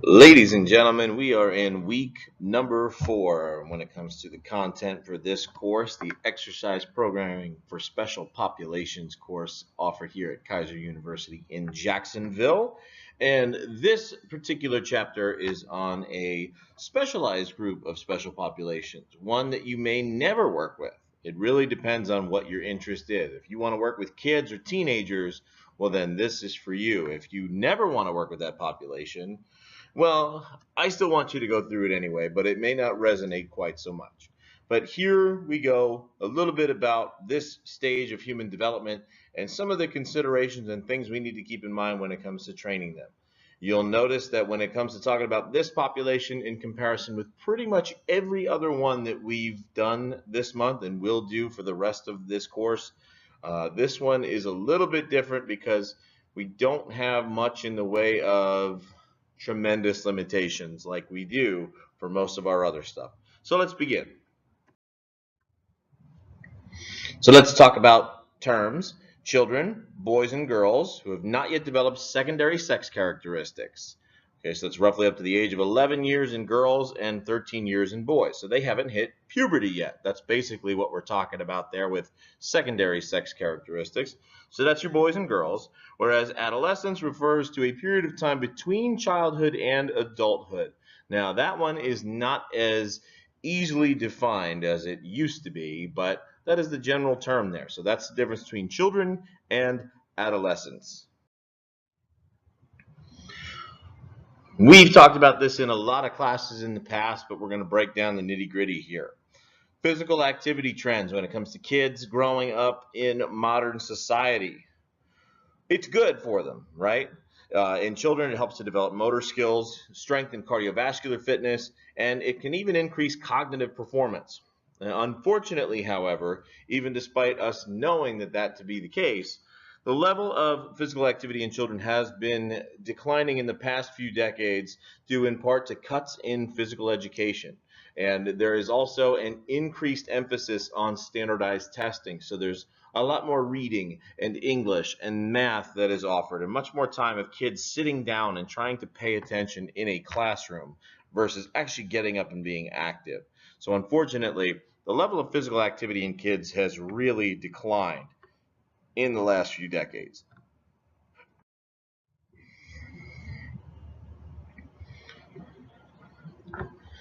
Ladies and gentlemen, we are in week number 4 when it comes to the content for this course, the Exercise Programming for Special Populations course offered here at Kaiser University in Jacksonville. And this particular chapter is on a specialized group of special populations, one that you may never work with. It really depends on what your interest is. If you want to work with kids or teenagers, well, then this is for you. If you never want to work with that population, well, I still want you to go through it anyway, but it may not resonate quite so much. But here we go, a little bit about this stage of human development and some of the considerations and things we need to keep in mind when it comes to training them. You'll notice that when it comes to talking about this population in comparison with pretty much every other one that we've done this month and will do for the rest of this course, this one is a little bit different because we don't have much in the way of tremendous limitations like we do for most of our other stuff. So let's begin. So let's talk about terms. Children, boys and girls who have not yet developed secondary sex characteristics. Okay, so that's roughly up to the age of 11 years in girls and 13 years in boys. So they haven't hit puberty yet. That's basically what we're talking about there with secondary sex characteristics. So that's your boys and girls, whereas adolescence refers to a period of time between childhood and adulthood. Now, that one is not as easily defined as it used to be, but that is the general term there. So that's the difference between children and adolescents. We've talked about this in a lot of classes in the past, but we're going to break down the nitty-gritty here. Physical activity trends when it comes to kids growing up in modern society. It's good for them, right? In children, it helps to develop motor skills, strengthen cardiovascular fitness, and it can even increase cognitive performance. Unfortunately, however, even despite us knowing that to be the case, the level of physical activity in children has been declining in the past few decades due in part to cuts in physical education. And there is also an increased emphasis on standardized testing. So there's a lot more reading and English and math that is offered, and much more time of kids sitting down and trying to pay attention in a classroom versus actually getting up and being active. So unfortunately, the level of physical activity in kids has really declined in the last few decades.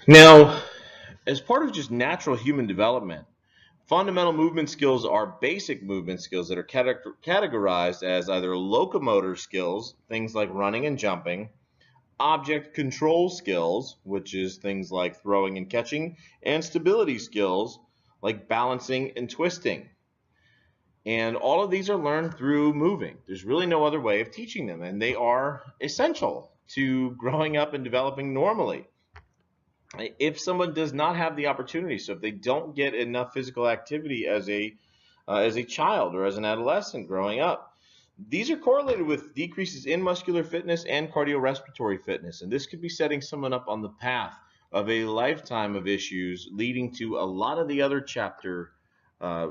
Now, as part of just natural human development, fundamental movement skills are basic movement skills that are categorized as either locomotor skills, things like running and jumping, object control skills, which is things like throwing and catching, and stability skills like balancing and twisting. And all of these are learned through moving. There's really no other way of teaching them, and they are essential to growing up and developing normally. If someone does not have the opportunity, so if they don't get enough physical activity as a child or as an adolescent growing up, these are correlated with decreases in muscular fitness and cardiorespiratory fitness, and this could be setting someone up on the path of a lifetime of issues leading to a lot of the other chapter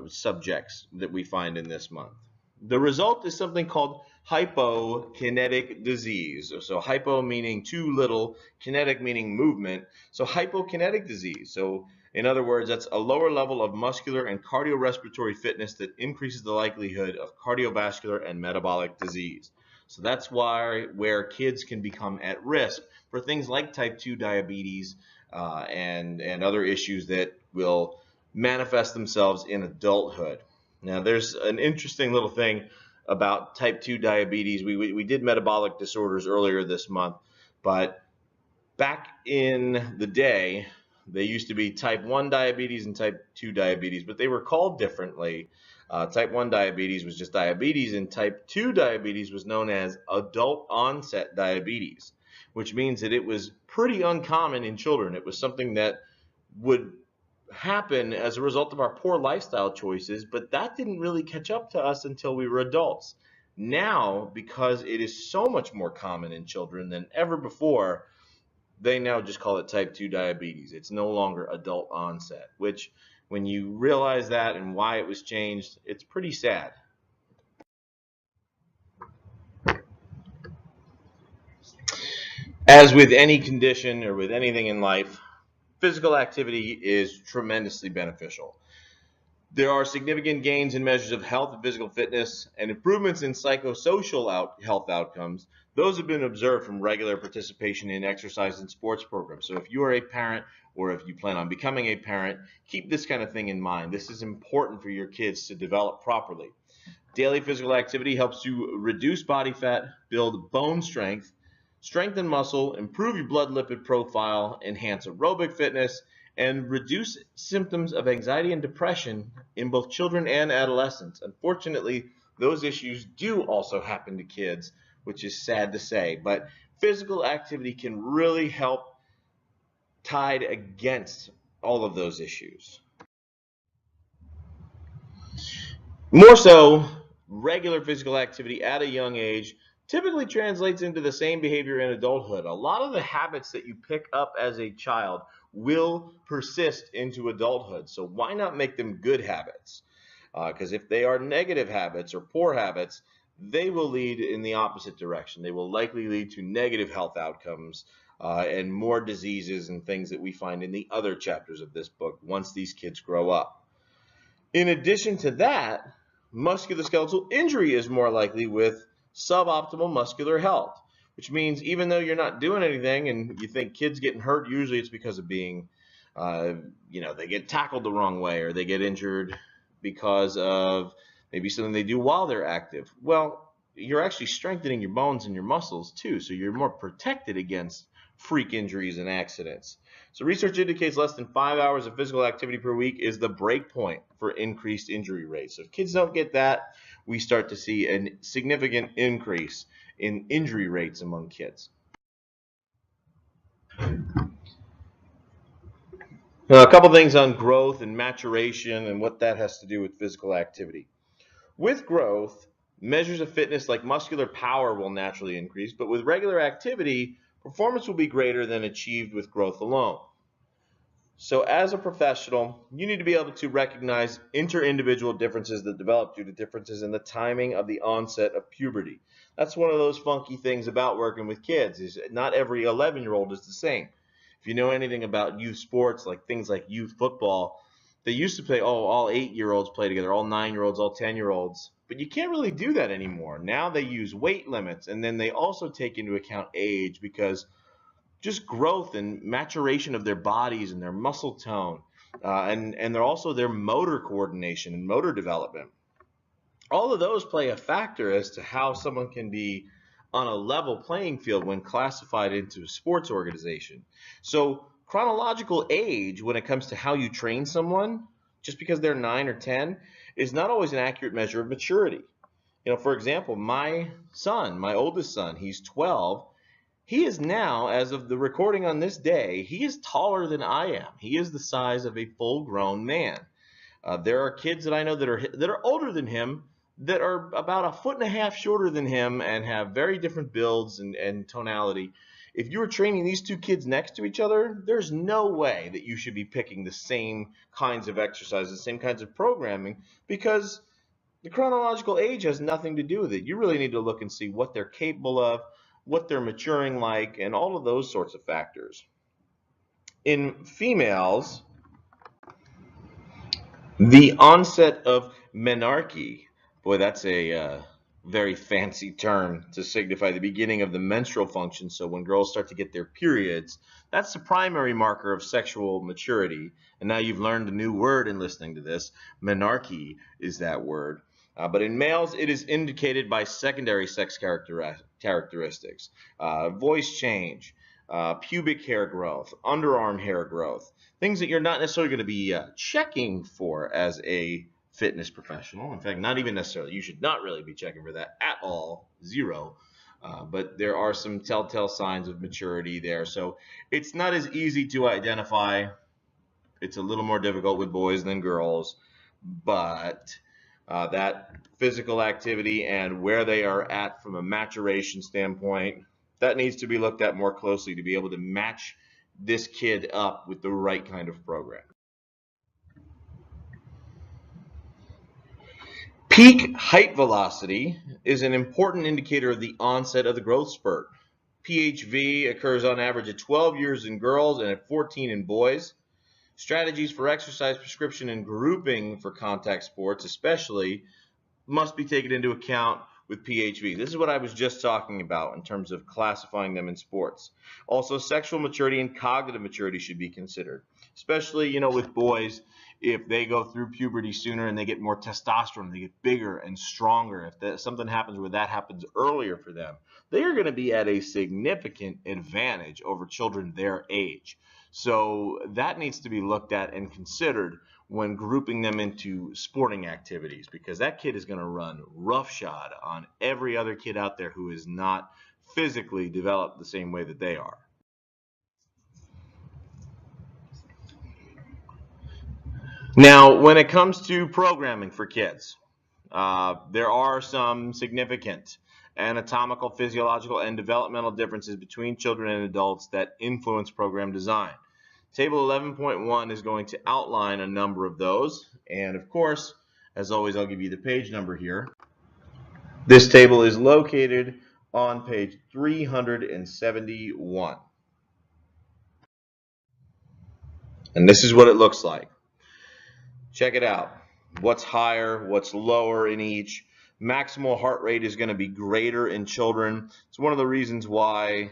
subjects that we find in this month. The result is something called hypokinetic disease. So hypo meaning too little, kinetic meaning movement. So hypokinetic disease. So in other words, that's a lower level of muscular and cardiorespiratory fitness that increases the likelihood of cardiovascular and metabolic disease. So that's why where kids can become at risk for things like type 2 diabetes and other issues that will manifest themselves in adulthood. Now, there's an interesting little thing about type 2 diabetes. We did metabolic disorders earlier this month, but back in the day, they used to be type 1 diabetes and type 2 diabetes, but they were called differently. Type 1 diabetes was just diabetes, and type 2 diabetes was known as adult onset diabetes, which means that it was pretty uncommon in children. It was something that would happen as a result of our poor lifestyle choices, but that didn't really catch up to us until we were adults. Now, because it is so much more common in children than ever before, they now just call it type 2 diabetes. It's no longer adult onset, which when you realize that and why it was changed, it's pretty sad. As with any condition or with anything in life, physical activity is tremendously beneficial. There are significant gains in measures of health and physical fitness and improvements in psychosocial health outcomes. Those have been observed from regular participation in exercise and sports programs. So if you are a parent or if you plan on becoming a parent, keep this kind of thing in mind. This is important for your kids to develop properly. Daily physical activity helps you reduce body fat, build bone strength, strengthen muscle, improve your blood lipid profile, enhance aerobic fitness, and reduce symptoms of anxiety and depression in both children and adolescents. Unfortunately, those issues do also happen to kids, which is sad to say, but physical activity can really help tide against all of those issues. More so, regular physical activity at a young age typically translates into the same behavior in adulthood. A lot of the habits that you pick up as a child will persist into adulthood. So why not make them good habits? Because if they are negative habits or poor habits, they will lead in the opposite direction. They will likely lead to negative health outcomes and more diseases and things that we find in the other chapters of this book once these kids grow up. In addition to that, musculoskeletal injury is more likely with suboptimal muscular health, which means even though you're not doing anything and you think kids getting hurt, usually it's because of being, they get tackled the wrong way or they get injured because of maybe something they do while they're active. Well, you're actually strengthening your bones and your muscles too, so you're more protected against freak injuries and accidents. So research indicates less than 5 hours of physical activity per week is the break point for increased injury rates. So if kids don't get that, we start to see a significant increase in injury rates among kids. Now, a couple things on growth and maturation and what that has to do with physical activity. With growth, measures of fitness like muscular power will naturally increase, but with regular activity, performance will be greater than achieved with growth alone. So as a professional, you need to be able to recognize inter-individual differences that develop due to differences in the timing of the onset of puberty. That's one of those funky things about working with kids, is not every 11-year-old is the same. If you know anything about youth sports, like things like youth football, they used to play, all 8-year-olds play together, all 9-year-olds, all 10-year-olds. But you can't really do that anymore. Now they use weight limits, and then they also take into account age because just growth and maturation of their bodies and their muscle tone, and they're also their motor coordination and motor development. All of those play a factor as to how someone can be on a level playing field when classified into a sports organization. So chronological age, when it comes to how you train someone, just because they're 9 or 10, is not always an accurate measure of maturity. For example, my son, my oldest son, he's 12. He is now, as of the recording on this day, he is taller than I am. He is the size of a full-grown man. There are kids that I know that are older than him that are about a foot and a half shorter than him and have very different builds and tonality. If you were training these two kids next to each other, there's no way that you should be picking the same kinds of exercises, the same kinds of programming, because the chronological age has nothing to do with it. You really need to look and see what they're capable of, what they're maturing like, and all of those sorts of factors. In females, the onset of menarche, boy, that's a very fancy term to signify the beginning of the menstrual function. So when girls start to get their periods, that's the primary marker of sexual maturity. And now you've learned a new word in listening to this. Menarche is that word. But in males, it is indicated by secondary sex characteristics, voice change, pubic hair growth, underarm hair growth, things that you're not necessarily going to be checking for as a fitness professional. In fact, not even necessarily. You should not really be checking for that at all, zero. But there are some telltale signs of maturity there. So it's not as easy to identify. It's a little more difficult with boys than girls, but that physical activity and where they are at from a maturation standpoint, that needs to be looked at more closely to be able to match this kid up with the right kind of program. Peak height velocity is an important indicator of the onset of the growth spurt. PHV occurs on average at 12 years in girls and at 14 in boys. Strategies for exercise prescription and grouping for contact sports especially must be taken into account with PHV. This is what I was just talking about in terms of classifying them in sports. Also, sexual maturity and cognitive maturity should be considered, especially, with boys. If they go through puberty sooner and they get more testosterone, they get bigger and stronger. If something happens where that happens earlier for them, they are going to be at a significant advantage over children their age. So that needs to be looked at and considered when grouping them into sporting activities, because that kid is going to run roughshod on every other kid out there who is not physically developed the same way that they are. Now, when it comes to programming for kids, there are some significant anatomical, physiological, and developmental differences between children and adults that influence program design. Table 11.1 is going to outline a number of those, and of course, as always, I'll give you the page number here. This table is located on page 371. And this is what it looks like. Check it out. What's higher, what's lower in each. Maximal heart rate is going to be greater in children. It's one of the reasons why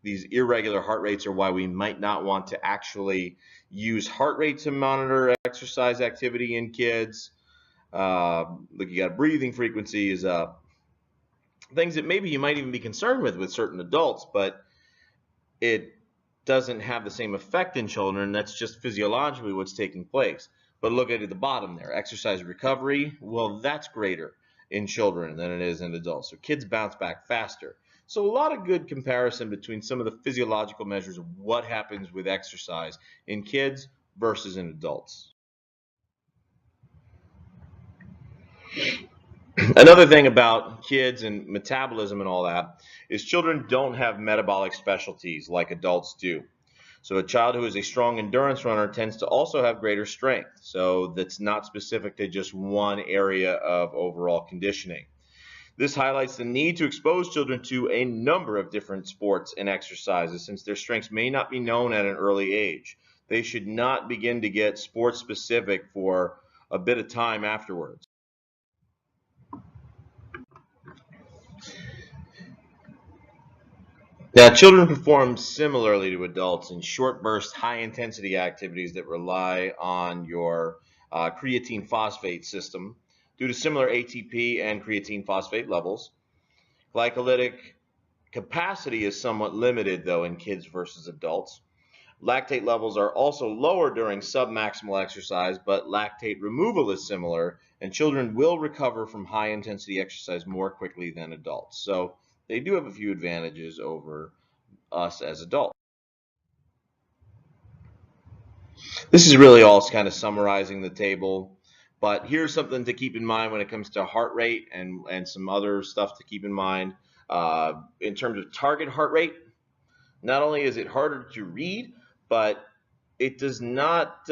these irregular heart rates are why we might not want to actually use heart rate to monitor exercise activity in kids. Look, you got breathing frequency is up. Things that maybe you might even be concerned with certain adults, but it doesn't have the same effect in children. That's just physiologically what's taking place. But look at the bottom there, exercise recovery. Well, that's greater in children than it is in adults. So kids bounce back faster. So a lot of good comparison between some of the physiological measures of what happens with exercise in kids versus in adults. Another thing about kids and metabolism and all that is children don't have metabolic specialties like adults do. So a child who is a strong endurance runner tends to also have greater strength. So that's not specific to just one area of overall conditioning. This highlights the need to expose children to a number of different sports and exercises since their strengths may not be known at an early age. They should not begin to get sports specific for a bit of time afterwards. Now, children perform similarly to adults in short burst, high intensity activities that rely on your creatine phosphate system due to similar ATP and creatine phosphate levels. Glycolytic capacity is somewhat limited, though, in kids versus adults. Lactate levels are also lower during submaximal exercise, but lactate removal is similar, and children will recover from high intensity exercise more quickly than adults. So they do have a few advantages over us as adults. This is really all kind of summarizing the table, but here's something to keep in mind when it comes to heart rate and some other stuff to keep in mind. In terms of target heart rate, not only is it harder to read, but it does not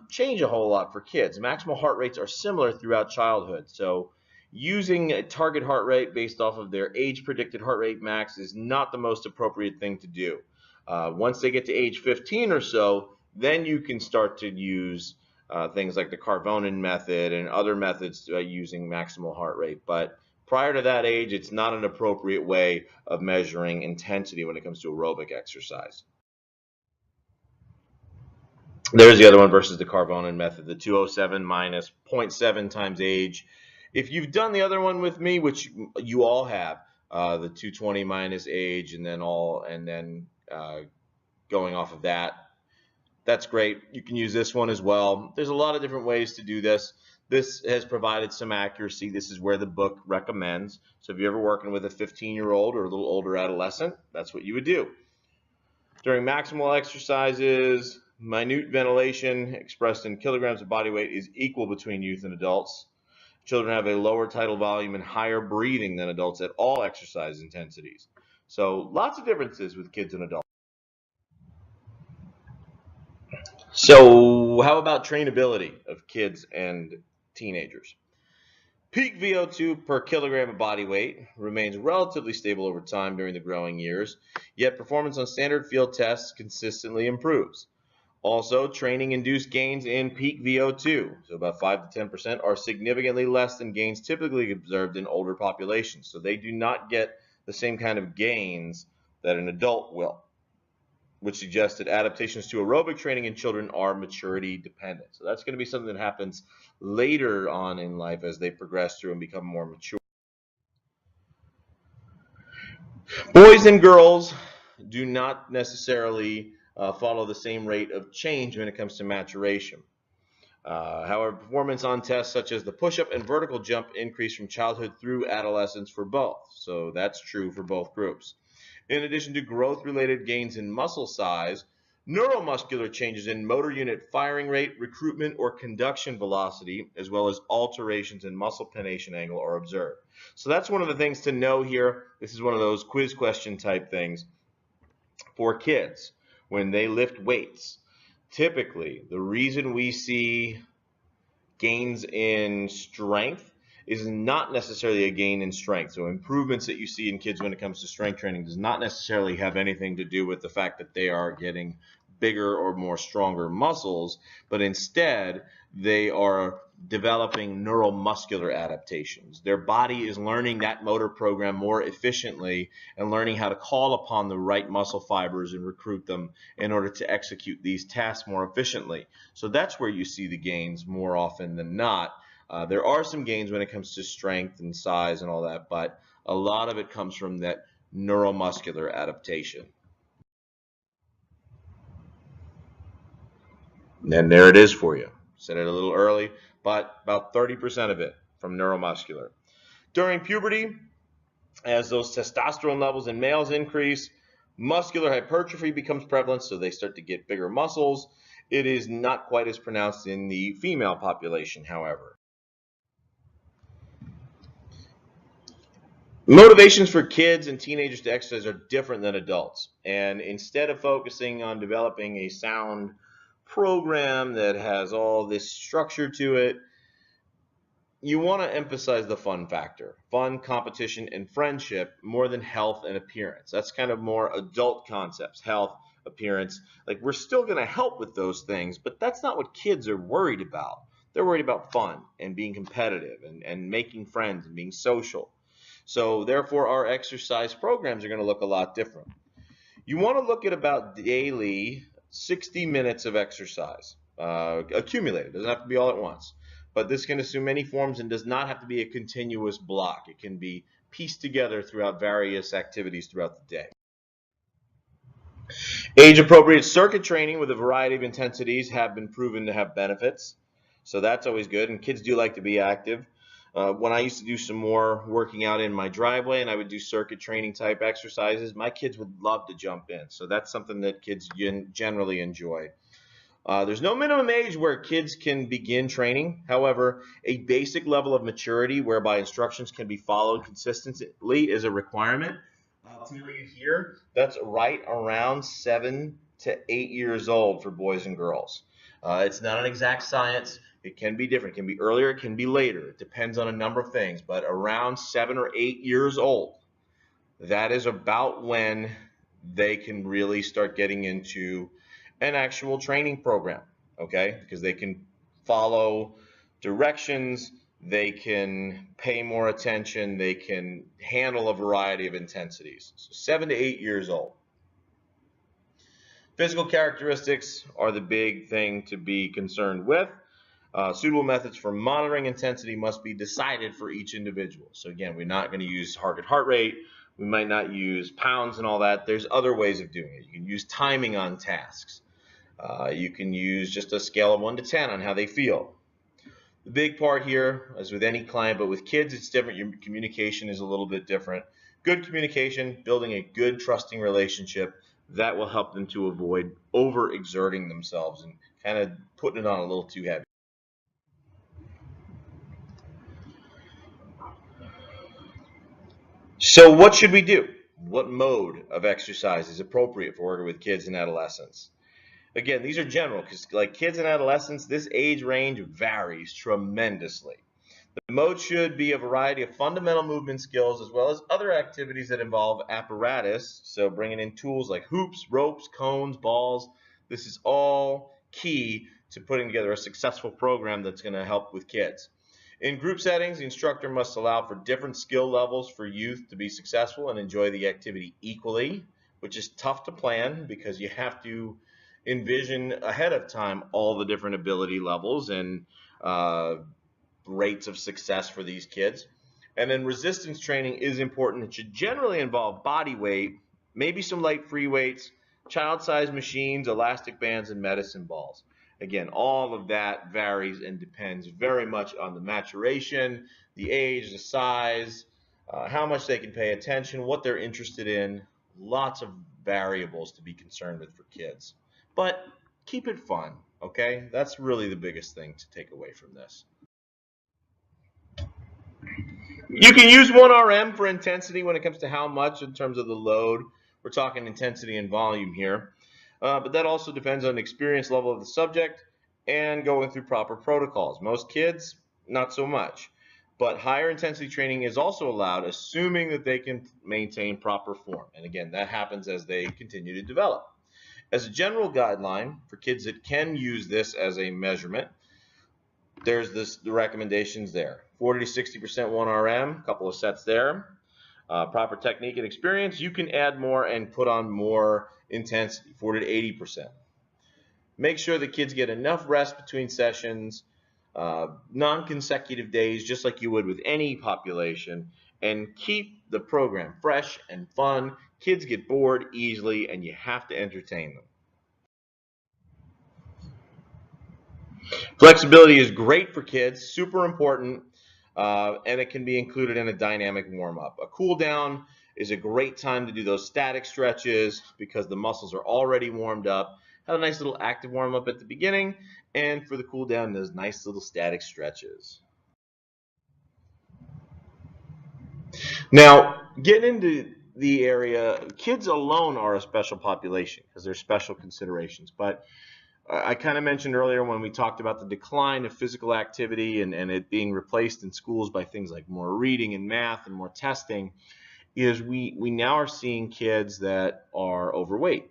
change a whole lot for kids. Maximal heart rates are similar throughout childhood. So using a target heart rate based off of their age predicted heart rate max is not the most appropriate thing to do. Once they get to age 15 or so, then you can start to use things like the Carvonin method and other methods using maximal heart rate. But prior to that age, it's not an appropriate way of measuring intensity when it comes to aerobic exercise. There's the other one versus the Carvonin method, the 207 minus 0.7 times age. If you've done the other one with me, which you all have, the 220 minus age and then going off of that, that's great. You can use this one as well. There's a lot of different ways to do this. This has provided some accuracy. This is where the book recommends. So if you're ever working with a 15-year-old or a little older adolescent, that's what you would do. During maximal exercises, minute ventilation expressed in kilograms of body weight is equal between youth and adults. Children have a lower tidal volume and higher breathing than adults at all exercise intensities. So lots of differences with kids and adults. So how about trainability of kids and teenagers? Peak VO2 per kilogram of body weight remains relatively stable over time during the growing years, yet performance on standard field tests consistently improves. Also, training-induced gains in peak VO2, so about 5 to 10%, are significantly less than gains typically observed in older populations. So they do not get the same kind of gains that an adult will, which suggests that adaptations to aerobic training in children are maturity dependent. So that's going to be something that happens later on in life as they progress through and become more mature. Boys and girls do not necessarily follow the same rate of change when it comes to maturation. However, performance on tests such as the push-up and vertical jump increase from childhood through adolescence for both. So that's true for both groups. In addition to growth-related gains in muscle size, neuromuscular changes in motor unit firing rate, recruitment, or conduction velocity, as well as alterations in muscle pennation angle are observed. So that's one of the things to know here. This is one of those quiz question type things for kids when they lift weights. Typically, the reason we see gains in strength is not necessarily a gain in strength. So improvements that you see in kids when it comes to strength training does not necessarily have anything to do with the fact that they are getting bigger or more stronger muscles, but instead they are developing neuromuscular adaptations. Their body is learning that motor program more efficiently and learning how to call upon the right muscle fibers and recruit them in order to execute these tasks more efficiently. So that's where you see the gains more often than not. There are some gains when it comes to strength and size and all that, but a lot of it comes from that neuromuscular adaptation. And there it is for you. Said it a little early, but about 30% of it from neuromuscular. During puberty, as those testosterone levels in males increase, muscular hypertrophy becomes prevalent, so they start to get bigger muscles. It is not quite as pronounced in the female population, however. Motivations for kids and teenagers to exercise are different than adults. And instead of focusing on developing a sound program that has all this structure to it, you want to emphasize the fun factor, fun, competition, and friendship more than health and appearance. That's kind of more adult concepts, health, appearance. Like we're still going to help with those things, but that's not what kids are worried about. They're worried about fun and being competitive and making friends and being social. So therefore, our exercise programs are going to look a lot different. You want to look at about daily 60 minutes of exercise, accumulated. It doesn't have to be all at once. But this can assume many forms and does not have to be a continuous block. It can be pieced together throughout various activities throughout the day. Age-appropriate circuit training with a variety of intensities have been proven to have benefits. So that's always good, and kids do like to be active. When I used to do some more working out in my driveway and I would do circuit training type exercises, my kids would love to jump in. So that's something that kids generally enjoy. There's no minimum age where kids can begin training. However, a basic level of maturity whereby instructions can be followed consistently is a requirement. I'll tell you here, that's right around 7 to 8 years old for boys and girls. It's not an exact science. It can be different. It can be earlier. It can be later. It depends on a number of things. But around 7 or 8 years old, that is about when they can really start getting into an actual training program, okay? Because they can follow directions, they can pay more attention, they can handle a variety of intensities. So 7 to 8 years old. Physical characteristics are the big thing to be concerned with. Suitable methods for monitoring intensity must be decided for each individual. So again, we're not going to use target heart rate. We might not use pounds and all that. There's other ways of doing it. You can use timing on tasks. You can use just a scale of 1 to 10 on how they feel. The big part here, as with any client, but with kids it's different. Your communication is a little bit different. Good communication, building a good trusting relationship, that will help them to avoid overexerting themselves and kind of putting it on a little too heavy. So what should we do? What mode of exercise is appropriate for working with kids and adolescents? Again, these are general because like kids and adolescents, this age range varies tremendously. The mode should be a variety of fundamental movement skills as well as other activities that involve apparatus. So bringing in tools like hoops, ropes, cones, balls. This is all key to putting together a successful program that's going to help with kids. In group settings, the instructor must allow for different skill levels for youth to be successful and enjoy the activity equally, which is tough to plan because you have to envision ahead of time all the different ability levels and rates of success for these kids. And then resistance training is important. It should generally involve body weight, maybe some light free weights, child-sized machines, elastic bands, and medicine balls. Again, all of that varies and depends very much on the maturation, the age, the size, how much they can pay attention, what they're interested in. Lots of variables to be concerned with for kids. But keep it fun, okay? That's really the biggest thing to take away from this. You can use 1RM for intensity when it comes to how much in terms of the load. We're talking intensity and volume here. But that also depends on the experience level of the subject and going through proper protocols. Most kids, not so much. But higher intensity training is also allowed, assuming that they can maintain proper form. And again, that happens as they continue to develop. As a general guideline for kids that can use this as a measurement, there's the recommendations there. 40 to 60% 1RM, a couple of sets there. Proper technique and experience, you can add more and put on more intensity, 40 to 80%. Make sure the kids get enough rest between sessions, non-consecutive days, just like you would with any population, and keep the program fresh and fun. Kids get bored easily, and you have to entertain them. Flexibility is great for kids, super important, and it can be included in a dynamic warm-up. A cool down is a great time to do those static stretches because the muscles are already warmed up. Have a nice little active warm-up at the beginning, and for the cool down, those nice little static stretches. Now, getting into the area, kids alone are a special population because there's special considerations, but I kind of mentioned earlier when we talked about the decline of physical activity and it being replaced in schools by things like more reading and math and more testing, is we now are seeing kids that are overweight.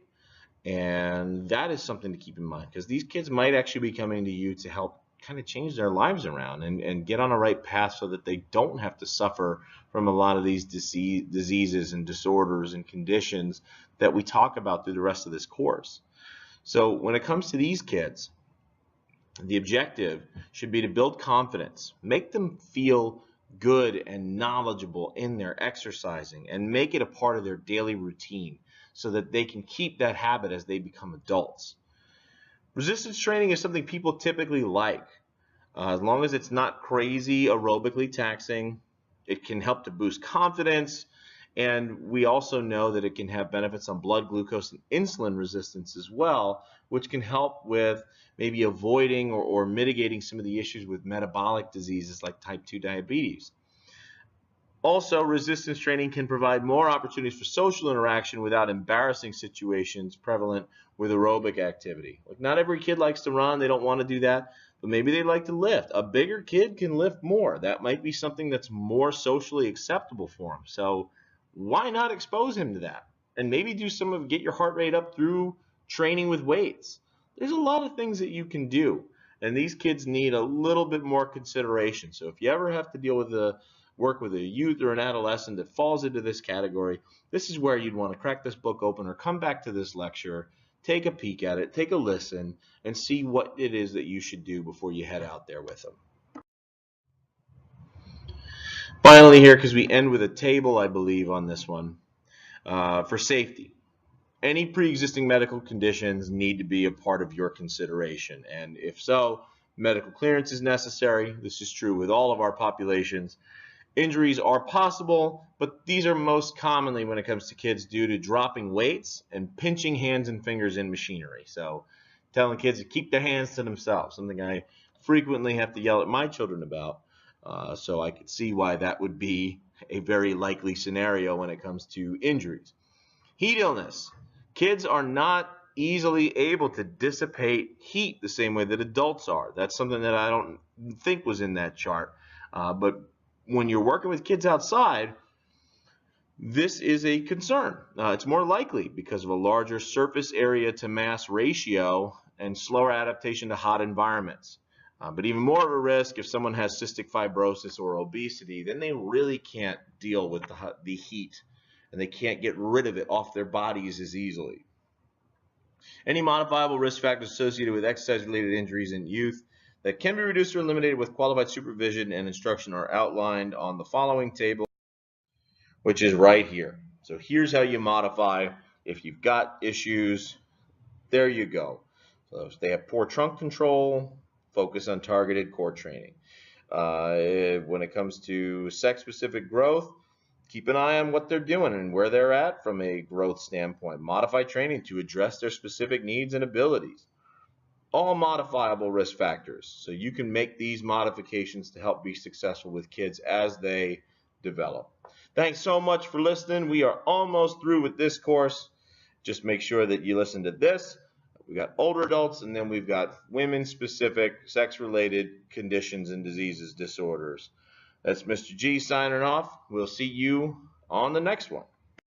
And that is something to keep in mind because these kids might actually be coming to you to help kind of change their lives around and get on a right path so that they don't have to suffer from a lot of these diseases and disorders and conditions that we talk about through the rest of this course. So when it comes to these kids, the objective should be to build confidence, make them feel good and knowledgeable in their exercising, and make it a part of their daily routine so that they can keep that habit as they become adults. Resistance training is something people typically like. As long as it's not crazy aerobically taxing, it can help to boost confidence. And we also know that it can have benefits on blood glucose and insulin resistance as well, which can help with maybe avoiding or mitigating some of the issues with metabolic diseases like type 2 diabetes. Also, resistance training can provide more opportunities for social interaction without embarrassing situations prevalent with aerobic activity. Like not every kid likes to run, they don't want to do that, but maybe they like to lift. A bigger kid can lift more. That might be something that's more socially acceptable for him. So why not expose him to that? And maybe do some of get your heart rate up through training with weights. There's a lot of things that you can do, and these kids need a little bit more consideration. So if you ever have to deal with work with a youth or an adolescent that falls into this category, this is where you'd want to crack this book open or come back to this lecture, take a peek at it, take a listen, and see what it is that you should do before you head out there with them. Finally here, because we end with a table, I believe, on this one, for safety. Any pre-existing medical conditions need to be a part of your consideration, and if so, medical clearance is necessary. This is true with all of our populations. Injuries are possible, but these are most commonly when it comes to kids due to dropping weights and pinching hands and fingers in machinery. So telling kids to keep their hands to themselves, something I frequently have to yell at my children about. So I could see why that would be a very likely scenario when it comes to injuries. Heat illness. Kids are not easily able to dissipate heat the same way that adults are. That's something that I don't think was in that chart. But when you're working with kids outside, this is a concern. It's more likely because of a larger surface area to mass ratio and slower adaptation to hot environments. But even more of a risk if someone has cystic fibrosis or obesity, then they really can't deal with the heat and they can't get rid of it off their bodies as easily. Any modifiable risk factors associated with exercise-related injuries in youth that can be reduced or eliminated with qualified supervision and instruction are outlined on the following table, which is right here. So here's how you modify if you've got issues. There you go. So if they have poor trunk control, focus on targeted core training. When it comes to sex-specific growth, keep an eye on what they're doing and where they're at from a growth standpoint. Modify training to address their specific needs and abilities. All modifiable risk factors. So you can make these modifications to help be successful with kids as they develop. Thanks so much for listening. We are almost through with this course. Just make sure that you listen to this. We got older adults, and then we've got women-specific, sex-related conditions and diseases, disorders. That's Mr. G signing off. We'll see you on the next one.